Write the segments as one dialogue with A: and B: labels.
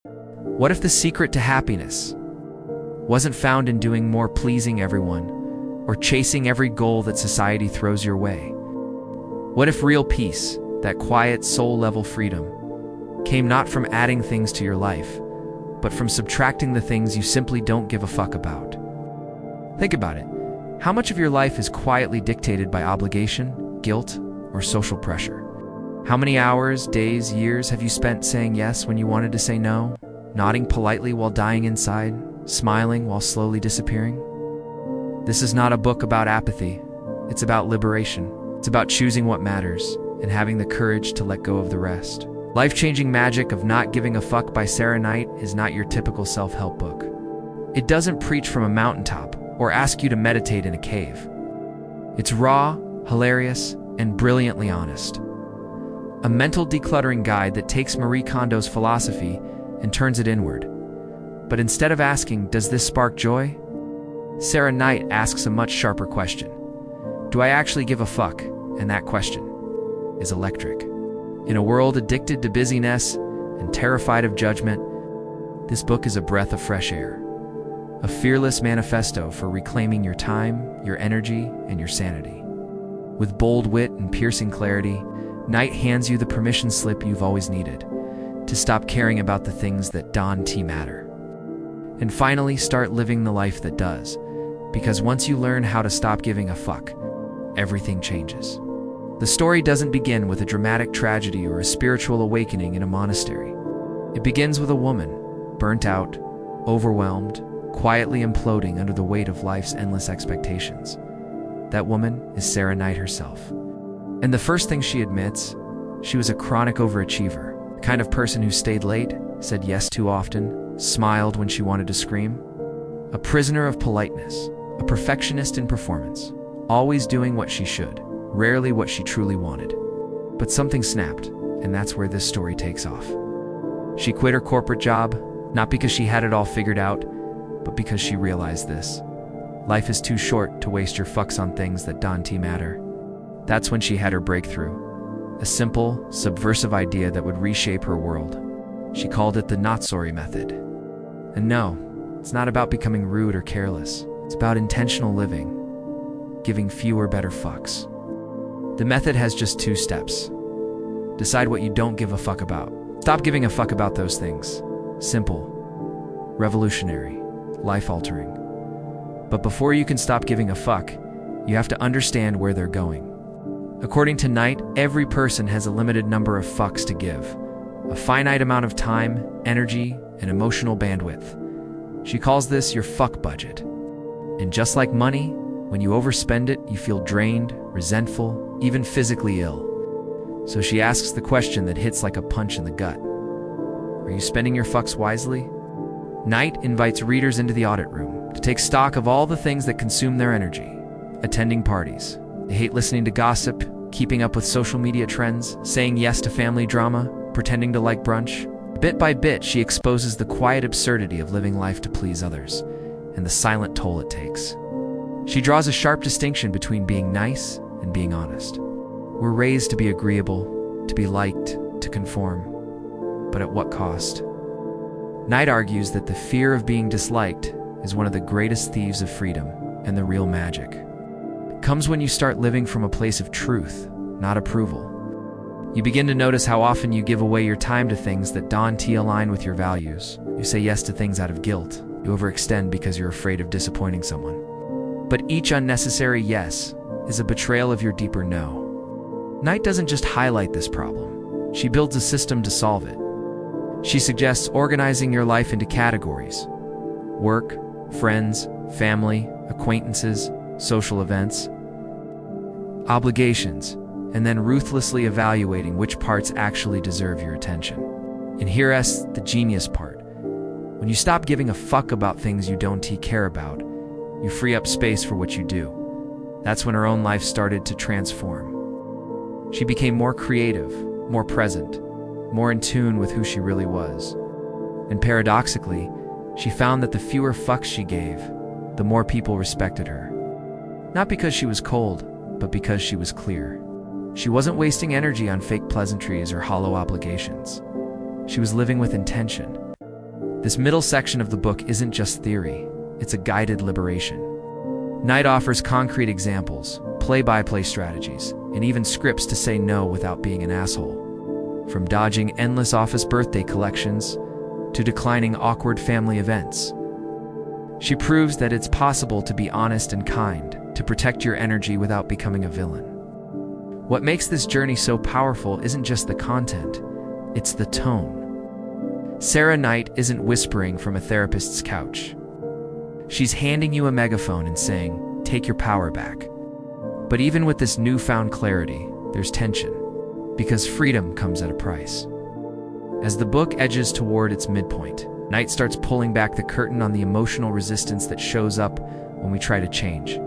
A: What if the secret to happiness wasn't found in doing more, pleasing everyone, or chasing every goal that society throws your way? What if real peace, that quiet soul-level freedom, came not from adding things to your life, but from subtracting the things you simply don't give a fuck about? Think about it. How much of your life is quietly dictated by obligation, guilt, or social pressure? How many hours, days, years have you spent saying yes when you wanted to say no, nodding politely while dying inside, smiling while slowly disappearing? This is not a book about apathy. It's about liberation. It's about choosing what matters and having the courage to let go of the rest. Life-Changing Magic of Not Giving a Fuck by Sarah Knight is not your typical self-help book. It doesn't preach from a mountaintop or ask you to meditate in a cave. It's raw, hilarious, and brilliantly honest. A mental decluttering guide that takes Marie Kondo's philosophy and turns it inward. But instead of asking, "Does this spark joy?" Sarah Knight asks a much sharper question. Do I actually give a fuck? And that question is electric. In a world addicted to busyness and terrified of judgment, this book is a breath of fresh air. A fearless manifesto for reclaiming your time, your energy, and your sanity. With bold wit and piercing clarity, Knight hands you the permission slip you've always needed to stop caring about the things that don't matter. And finally, start living the life that does. Because once you learn how to stop giving a fuck, everything changes. The story doesn't begin with a dramatic tragedy or a spiritual awakening in a monastery. It begins with a woman, burnt out, overwhelmed, quietly imploding under the weight of life's endless expectations. That woman is Sarah Knight herself. And the first thing she admits, she was a chronic overachiever, the kind of person who stayed late, said yes too often, smiled when she wanted to scream. A prisoner of politeness, a perfectionist in performance, always doing what she should, rarely what she truly wanted. But something snapped, and that's where this story takes off. She quit her corporate job, not because she had it all figured out, but because she realized this. Life is too short to waste your fucks on things that don't matter. That's when she had her breakthrough. A simple, subversive idea that would reshape her world. She called it the not sorry method. And no, it's not about becoming rude or careless. It's about intentional living, giving fewer better fucks. The method has just 2 steps. Decide what you don't give a fuck about. Stop giving a fuck about those things. Simple, revolutionary, life-altering. But before you can stop giving a fuck, you have to understand where they're going. According to Knight, every person has a limited number of fucks to give. A finite amount of time, energy, and emotional bandwidth. She calls this your fuck budget. And just like money, when you overspend it, you feel drained, resentful, even physically ill. So she asks the question that hits like a punch in the gut. Are you spending your fucks wisely? Knight invites readers into the audit room to take stock of all the things that consume their energy. Attending parties. They hate listening to gossip, keeping up with social media trends, saying yes to family drama, pretending to like brunch. Bit by bit, she exposes the quiet absurdity of living life to please others, and the silent toll it takes. She draws a sharp distinction between being nice and being honest. We're raised to be agreeable, to be liked, to conform. But at what cost? Knight argues that the fear of being disliked is one of the greatest thieves of freedom and the real magic. It comes when you start living from a place of truth, not approval. You begin to notice how often you give away your time to things that don't align with your values. You say yes to things out of guilt. You overextend because you're afraid of disappointing someone. But each unnecessary yes is a betrayal of your deeper no. Knight doesn't just highlight this problem. She builds a system to solve it. She suggests organizing your life into categories: work, friends, family, acquaintances, social events, obligations, and then ruthlessly evaluating which parts actually deserve your attention. And here's the genius part. When you stop giving a fuck about things you don't care about, you free up space for what you do. That's when her own life started to transform. She became more creative, more present, more in tune with who she really was. And paradoxically, she found that the fewer fucks she gave, the more people respected her. Not because she was cold, but because she was clear. She wasn't wasting energy on fake pleasantries or hollow obligations. She was living with intention, This middle section of the book isn't just theory, it's a guided liberation. Night offers concrete examples, play-by-play strategies, and even scripts to say no without being an asshole. From dodging endless office birthday collections to declining awkward family events. She proves that it's possible to be honest and kind, to protect your energy without becoming a villain. What makes this journey so powerful isn't just the content, it's the tone. Sarah Knight isn't whispering from a therapist's couch. She's handing you a megaphone and saying, take your power back. But even with this newfound clarity, there's tension, because freedom comes at a price. As the book edges toward its midpoint, Knight starts pulling back the curtain on the emotional resistance that shows up when we try to change.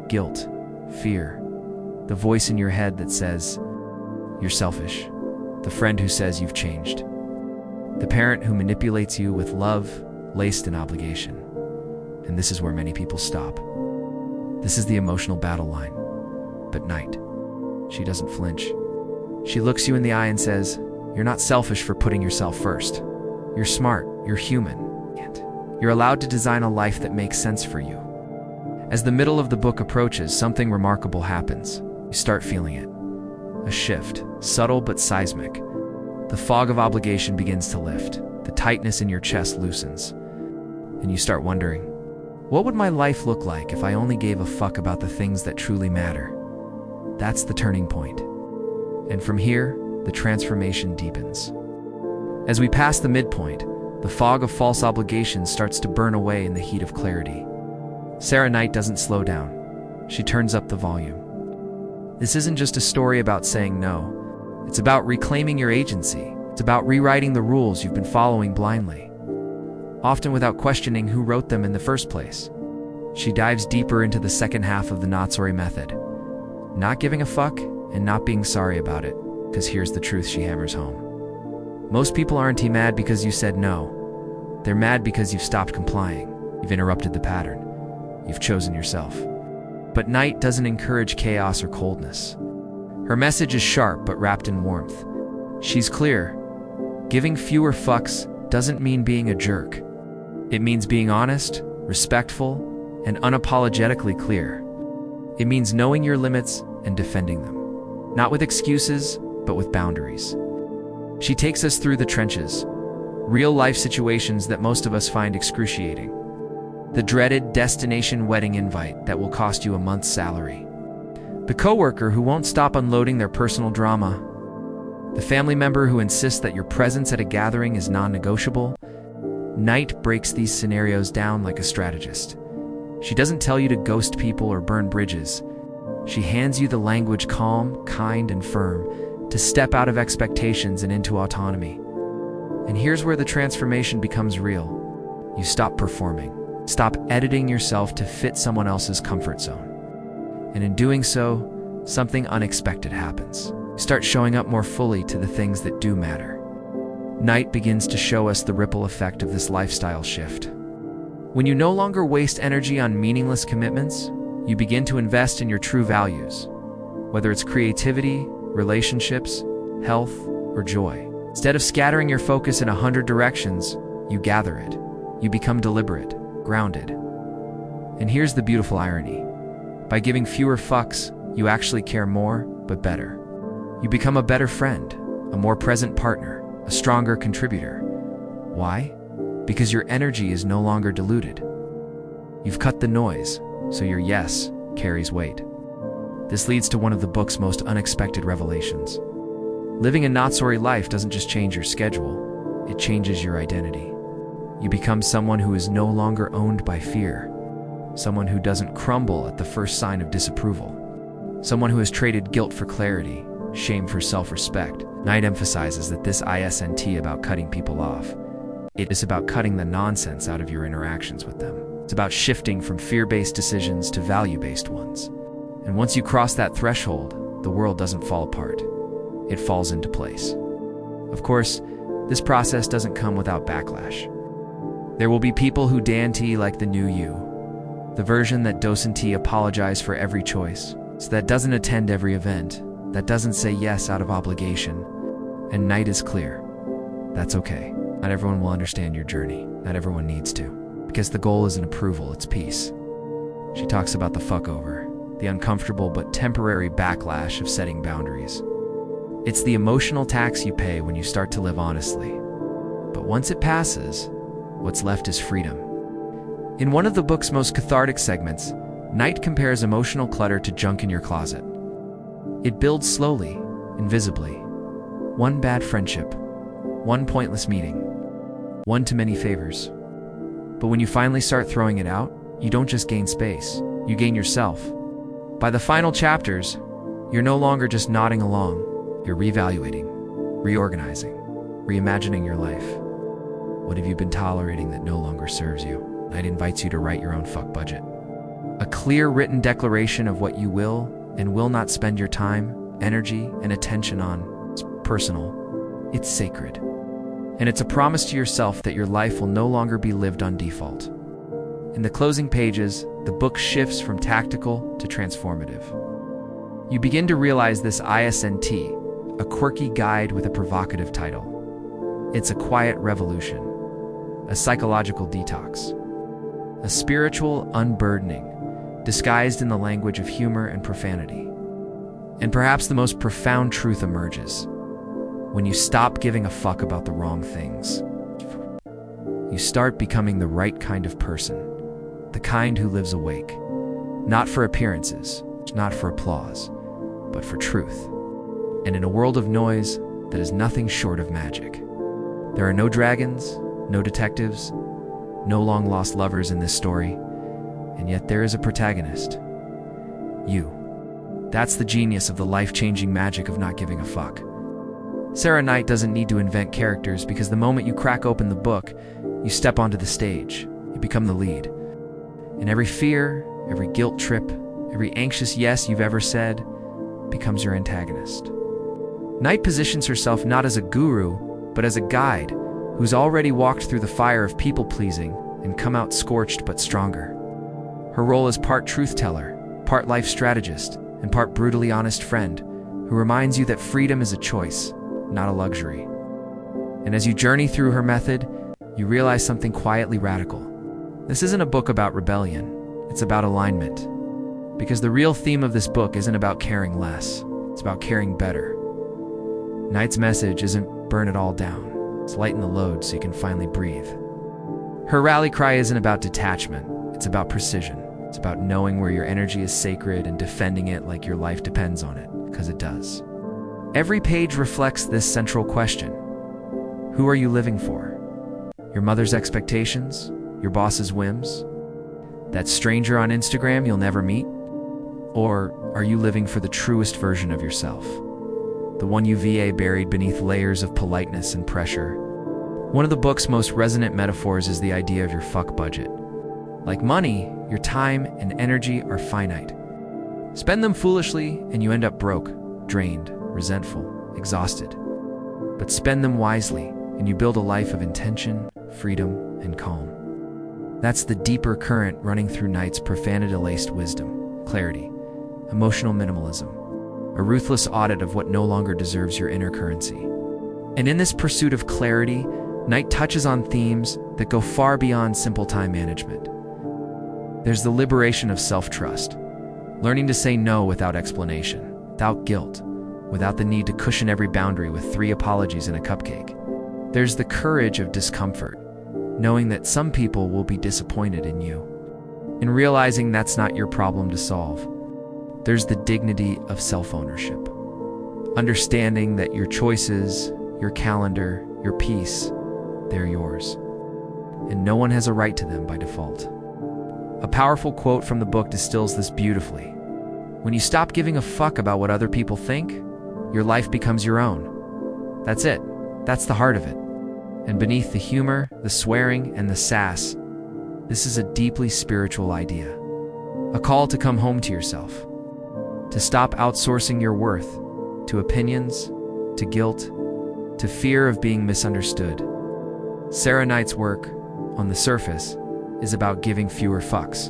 A: Guilt, fear, the voice in your head that says, you're selfish, the friend who says you've changed, the parent who manipulates you with love laced in obligation. And this is where many people stop. This is the emotional battle line. But Knight, she doesn't flinch. She looks you in the eye and says, you're not selfish for putting yourself first. You're smart, you're human, and you're allowed to design a life that makes sense for you. As the middle of the book approaches, something remarkable happens. You start feeling it. A shift, subtle but seismic. The fog of obligation begins to lift. The tightness in your chest loosens. And you start wondering, what would my life look like if I only gave a fuck about the things that truly matter? That's the turning point. And from here, the transformation deepens. As we pass the midpoint, the fog of false obligations starts to burn away in the heat of clarity. Sarah Knight doesn't slow down. She turns up the volume. This isn't just a story about saying no. It's about reclaiming your agency. It's about rewriting the rules you've been following blindly, often without questioning who wrote them in the first place. She dives deeper into the second half of the not sorry method. Not giving a fuck and not being sorry about it, because here's the truth she hammers home. Most people aren't mad because you said no. They're mad because you've stopped complying. You've interrupted the pattern. You've chosen yourself. But Knight doesn't encourage chaos or coldness. Her message is sharp but wrapped in warmth. She's clear. Giving fewer fucks doesn't mean being a jerk. It means being honest, respectful, and unapologetically clear. It means knowing your limits and defending them. Not with excuses, but with boundaries. She takes us through the trenches, real-life situations that most of us find excruciating. The dreaded destination wedding invite that will cost you a month's salary. The coworker who won't stop unloading their personal drama. The family member who insists that your presence at a gathering is non-negotiable. Knight breaks these scenarios down like a strategist. She doesn't tell you to ghost people or burn bridges. She hands you the language calm, kind, and firm, to step out of expectations and into autonomy. And here's where the transformation becomes real. You stop performing. Stop editing yourself to fit someone else's comfort zone. And in doing so, something unexpected happens. You start showing up more fully to the things that do matter. Knight begins to show us the ripple effect of this lifestyle shift. When you no longer waste energy on meaningless commitments, you begin to invest in your true values, whether it's creativity, relationships, health, or joy. Instead of scattering your focus in 100 directions, you gather it. You become deliberate, grounded. And here's the beautiful irony. By giving fewer fucks, you actually care more, but better. You become a better friend, a more present partner, a stronger contributor. Why? Because your energy is no longer diluted. You've cut the noise, so your yes carries weight. This leads to one of the book's most unexpected revelations. Living a not-sorry life doesn't just change your schedule, it changes your identity. You become someone who is no longer owned by fear, someone who doesn't crumble at the first sign of disapproval, someone who has traded guilt for clarity, shame for self-respect. Knight emphasizes that this isn't about cutting people off. It is about cutting the nonsense out of your interactions with them. It's about shifting from fear-based decisions to value-based ones. And once you cross that threshold, the world doesn't fall apart. It falls into place. Of course, this process doesn't come without backlash. There will be people who dante like the new you, the version that doesn't apologize for every choice, so that doesn't attend every event, that doesn't say yes out of obligation. And Knight is clear. That's okay. Not everyone will understand your journey. Not everyone needs to. Because the goal isn't approval, it's peace. She talks about the fuck over, the uncomfortable but temporary backlash of setting boundaries. It's the emotional tax you pay when you start to live honestly. But once it passes, what's left is freedom. In one of the book's most cathartic segments, Knight compares emotional clutter to junk in your closet. It builds slowly, invisibly. One bad friendship, one pointless meeting, one too many favors. But when you finally start throwing it out, you don't just gain space, you gain yourself. By the final chapters, you're no longer just nodding along, you're reevaluating, reorganizing, reimagining your life. What have you been tolerating that no longer serves you? Knight invites you to write your own fuck budget. A clear written declaration of what you will and will not spend your time, energy, and attention on. It's personal, it's sacred. And it's a promise to yourself that your life will no longer be lived on default. In the closing pages, the book shifts from tactical to transformative. You begin to realize this ISNT, a quirky guide with a provocative title. It's a quiet revolution, a psychological detox, a spiritual unburdening, disguised in the language of humor and profanity. And perhaps the most profound truth emerges. When you stop giving a fuck about the wrong things, you start becoming the right kind of person. The kind who lives awake, not for appearances, not for applause, but for truth. And in a world of noise that is nothing short of magic. There are no dragons, no detectives, no long-lost lovers in this story, and yet there is a protagonist. You. That's the genius of the life-changing magic of not giving a fuck. Sarah Knight doesn't need to invent characters because the moment you crack open the book, you step onto the stage, you become the lead. And every fear, every guilt trip, every anxious yes you've ever said becomes your antagonist. Knight positions herself not as a guru, but as a guide who's already walked through the fire of people-pleasing and come out scorched but stronger. Her role is part truth-teller, part life strategist, and part brutally honest friend who reminds you that freedom is a choice, not a luxury. And as you journey through her method, you realize something quietly radical. This isn't a book about rebellion, it's about alignment. Because the real theme of this book isn't about caring less, it's about caring better. Knight's message isn't burn it all down, it's lighten the load so you can finally breathe. Her rally cry isn't about detachment, it's about precision. It's about knowing where your energy is sacred and defending it like your life depends on it, because it does. Every page reflects this central question. Who are you living for? Your mother's expectations? Your boss's whims? That stranger on Instagram you'll never meet? Or are you living for the truest version of yourself? The one you VA buried beneath layers of politeness and pressure. One of the book's most resonant metaphors is the idea of your fuck budget. Like money, your time and energy are finite. Spend them foolishly and you end up broke, drained, resentful, exhausted. But spend them wisely and you build a life of intention, freedom, and calm. That's the deeper current running through Knight's profanity-laced wisdom, clarity, emotional minimalism, a ruthless audit of what no longer deserves your inner currency. And in this pursuit of clarity, Knight touches on themes that go far beyond simple time management. There's the liberation of self-trust, learning to say no without explanation, without guilt, without the need to cushion every boundary with 3 apologies and a cupcake. There's the courage of discomfort, knowing that some people will be disappointed in you, and realizing that's not your problem to solve. There's the dignity of self-ownership, understanding that your choices, your calendar, your peace, they're yours, and no one has a right to them by default. A powerful quote from the book distills this beautifully. When you stop giving a fuck about what other people think, your life becomes your own. That's it. That's the heart of it. And beneath the humor, the swearing, and the sass, this is a deeply spiritual idea. A call to come home to yourself. To stop outsourcing your worth to opinions, to guilt, to fear of being misunderstood. Sarah Knight's work, on the surface, is about giving fewer fucks.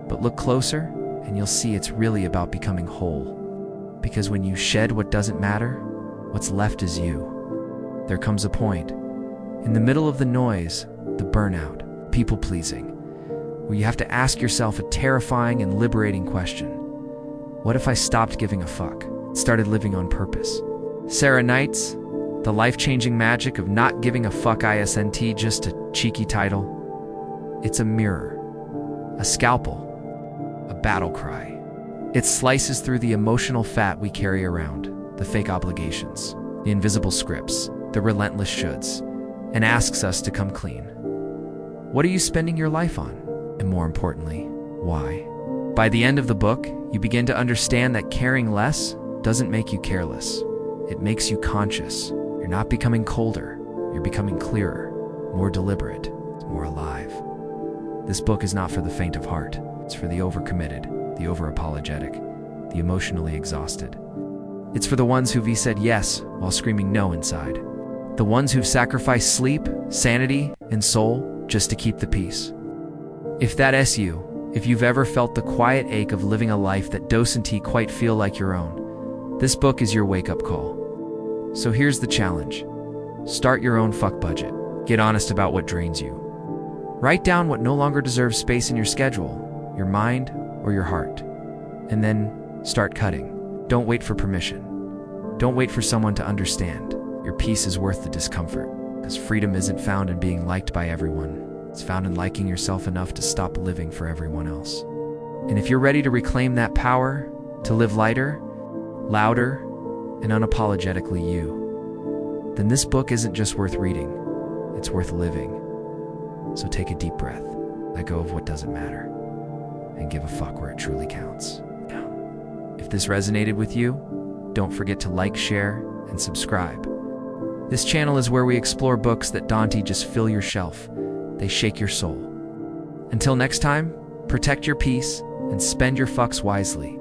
A: But look closer, and you'll see it's really about becoming whole. Because when you shed what doesn't matter, what's left is you. There comes a point, In the middle of the noise, the burnout, people-pleasing, where you have to ask yourself a terrifying and liberating question. What if I stopped giving a fuck, started living on purpose? Sarah Knight's The Life-Changing Magic of Not Giving a Fuck ISNT, just a cheeky title. It's a mirror, a scalpel, a battle cry. It slices through the emotional fat we carry around, the fake obligations, the invisible scripts, the relentless shoulds, and asks us to come clean. What are you spending your life on? And more importantly, why? By the end of the book, you begin to understand that caring less doesn't make you careless. It makes you conscious. You're not becoming colder. You're becoming clearer, more deliberate, more alive. This book is not for the faint of heart. It's for the overcommitted, the over-apologetic, the emotionally exhausted. It's for the ones who've said yes while screaming no inside. The ones who've sacrificed sleep, sanity, and soul just to keep the peace. If that's you, if you've ever felt the quiet ache of living a life that doesn't quite feel like your own, this book is your wake-up call. So here's the challenge. Start your own fuck budget. Get honest about what drains you. Write down what no longer deserves space in your schedule, your mind, or your heart. And then start cutting. Don't wait for permission. Don't wait for someone to understand. Your peace is worth the discomfort, because freedom isn't found in being liked by everyone. It's found in liking yourself enough to stop living for everyone else. And if you're ready to reclaim that power, to live lighter, louder, and unapologetically you, then this book isn't just worth reading, it's worth living. So take a deep breath, let go of what doesn't matter, and give a fuck where it truly counts. If this resonated with you, don't forget to like, share, and subscribe. This channel is where we explore books that don't just fill your shelf, they shake your soul. Until next time, protect your peace and spend your fucks wisely.